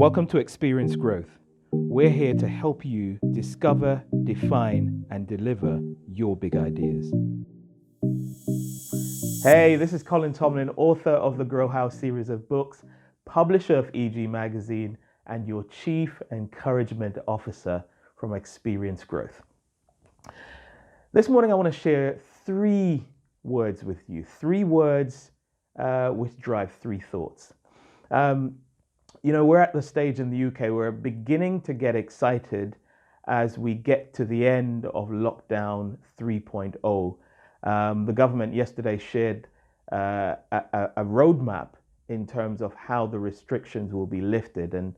Welcome to Experience Growth. We're here to help you discover, define, and deliver your big ideas. Hey, this is Colin Tomlin, author of the Grow House series of books, publisher of EG Magazine, and your Chief Encouragement Officer from Experience Growth. This morning I want to share 3 words with you, 3 words which drive 3 thoughts. We're at the stage in the UK, we're beginning to get excited as we get to the end of lockdown 3.0. The government yesterday shared a roadmap in terms of how the restrictions will be lifted. And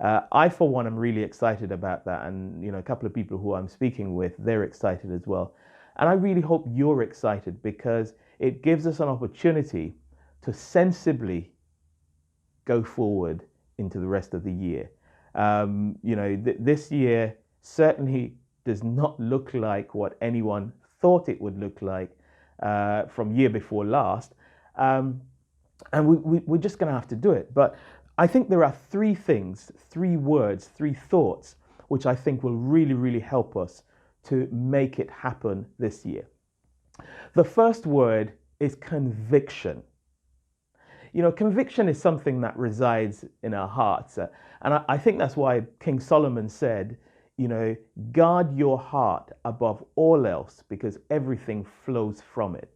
I, for one, am really excited about that. And, a couple of people who I'm speaking with, they're excited as well. And I really hope you're excited because it gives us an opportunity to sensibly go forward into the rest of the year. This year certainly does not look like what anyone thought it would look like from year before last. And we're just going to have to do it. But I think there are 3 things, 3 words, 3 thoughts, which I think will really, really help us to make it happen this year. The first word is conviction. Conviction is something that resides in our hearts. And I think that's why King Solomon said, guard your heart above all else because everything flows from it.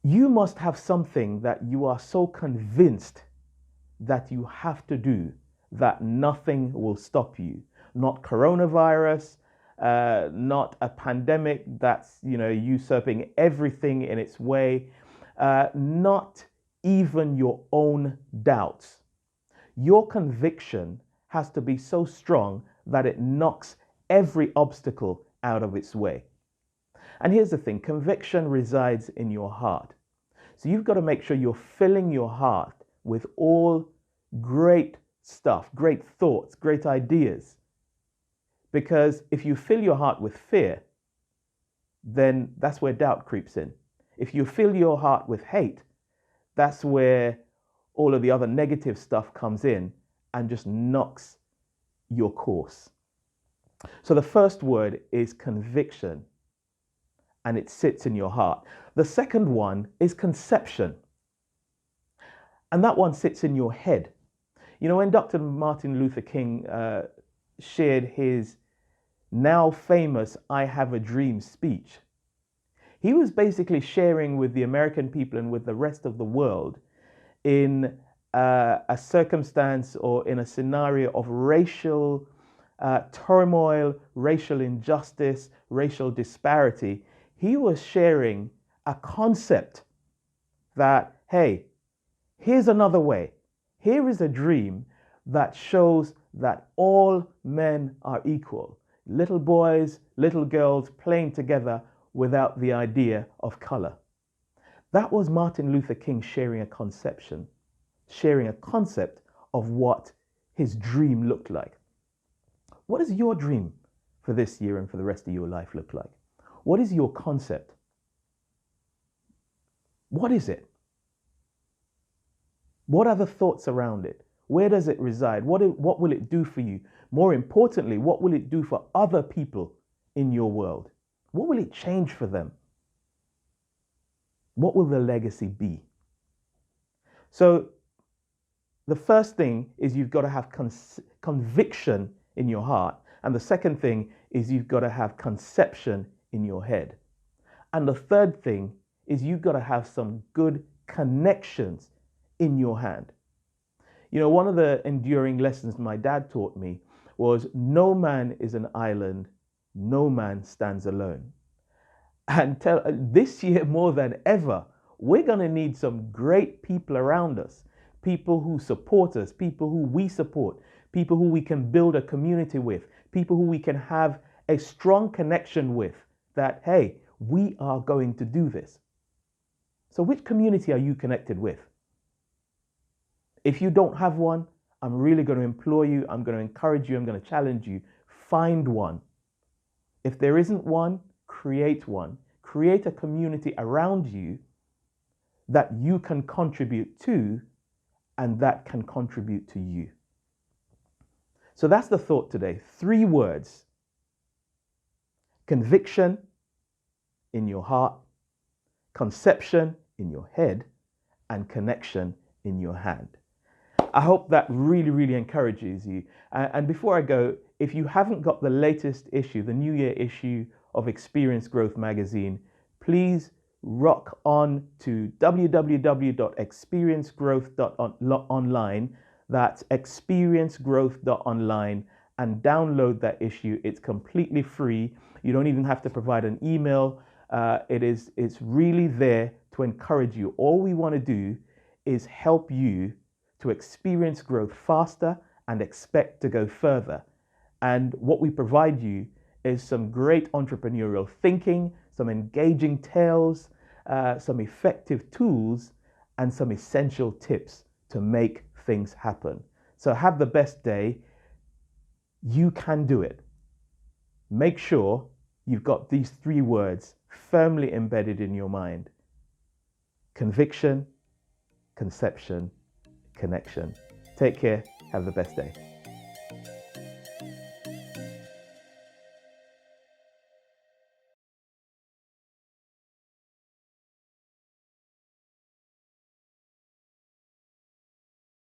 You must have something that you are so convinced that you have to do that nothing will stop you. Not coronavirus, not a pandemic that's, usurping everything in its way. Not even your own doubts. Your conviction has to be so strong that it knocks every obstacle out of its way. And here's the thing, conviction resides in your heart. So you've got to make sure you're filling your heart with all great stuff, great thoughts, great ideas. Because if you fill your heart with fear, then that's where doubt creeps in. If you fill your heart with hate, that's where all of the other negative stuff comes in and just knocks your course. So the first word is conviction, and it sits in your heart. The second one is conception, and that one sits in your head. When Dr. Martin Luther King shared his now famous "I Have a Dream" speech, he was basically sharing with the American people and with the rest of the world in a circumstance or in a scenario of racial turmoil, racial injustice, racial disparity. He was sharing a concept that, hey, here's another way. Here is a dream that shows that all men are equal. Little boys, little girls playing together without the idea of color. That was Martin Luther King sharing a concept of what his dream looked like. What does your dream for this year and for the rest of your life look like? What is your concept? What is it? What are the thoughts around it? Where does it reside? What will it do for you? More importantly, what will it do for other people in your world? What will it change for them? What will the legacy be? So the first thing is you've got to have conviction in your heart. And the second thing is you've got to have conception in your head. And the third thing is you've got to have some good connections in your hand. One of the enduring lessons my dad taught me was no man is an island, no man stands alone. And this year more than ever, we're going to need some great people around us, people who support us, people who we support, people who we can build a community with, people who we can have a strong connection with that, hey, we are going to do this. So which community are you connected with? If you don't have one, I'm really going to implore you, I'm going to encourage you, I'm going to challenge you, find one. If there isn't one, create one. Create a community around you that you can contribute to and that can contribute to you. So that's the thought today. 3 words: conviction in your heart, conception in your head, and connection in your hand. I hope that really, really encourages you. And before I go, if you haven't got the latest issue, the New Year issue of Experience Growth magazine, please rock on to www.experiencegrowth.online. That's experiencegrowth.online, and download that issue. It's completely free. You don't even have to provide an email. It's really there to encourage you. All we want to do is help you to experience growth faster and expect to go further. And what we provide you is some great entrepreneurial thinking, some engaging tales, some effective tools, and some essential tips to make things happen. So have the best day. You can do it. Make sure you've got these 3 words firmly embedded in your mind: conviction, conception, connection. Take care. Have the best day.